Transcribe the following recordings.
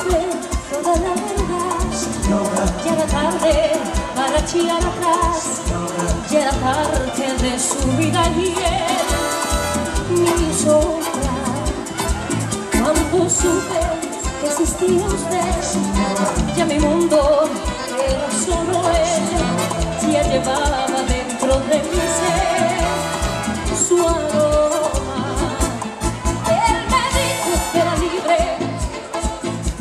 supe toda la verdad. Ya era tarde para echar atrás, ya era parte de su vida y él mi sombra. Cuando supe que existía usted, ya mi mundo era solo él, ya llevaba dentro de mi ser su aroma. Él me dijo que era libre,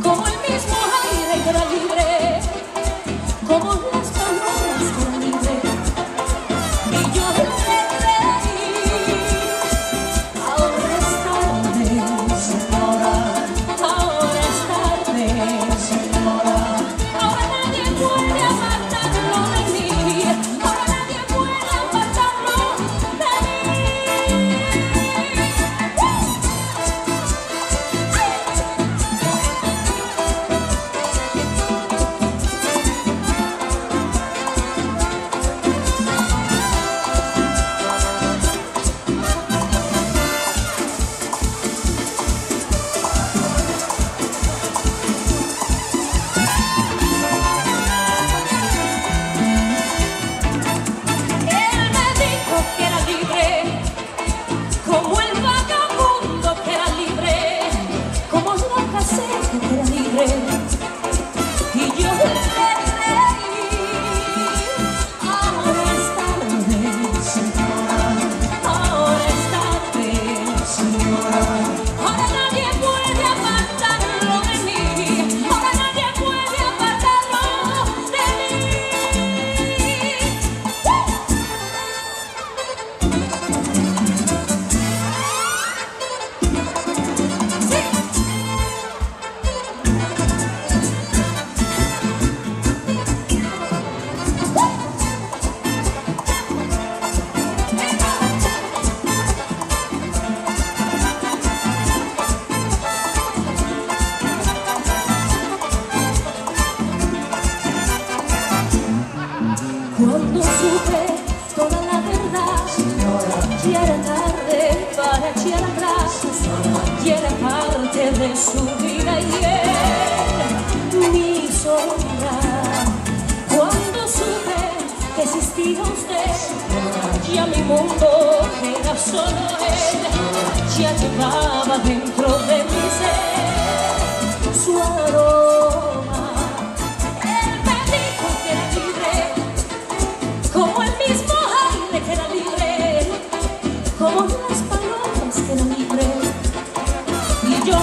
como el mismo aire que era libre, como las palabras que eran libres. Y yo le creí. Ahora es tarde, señora. Ahora es tarde, señora. Ahora nadie puede apartarlo de mí. Ahora nadie puede apartarlo de mí. Cuando supe toda la verdad, ya era tarde para echar atrás, ya era parte de su vida y él mi sombra. Cuando supe que existía usted, ya mi mundo era solo él, ya llevaba dentro de mi ser su aroma. Él me dijo que era libre, como el mismo aire que era libre, como las palomas que eran libres. Y yo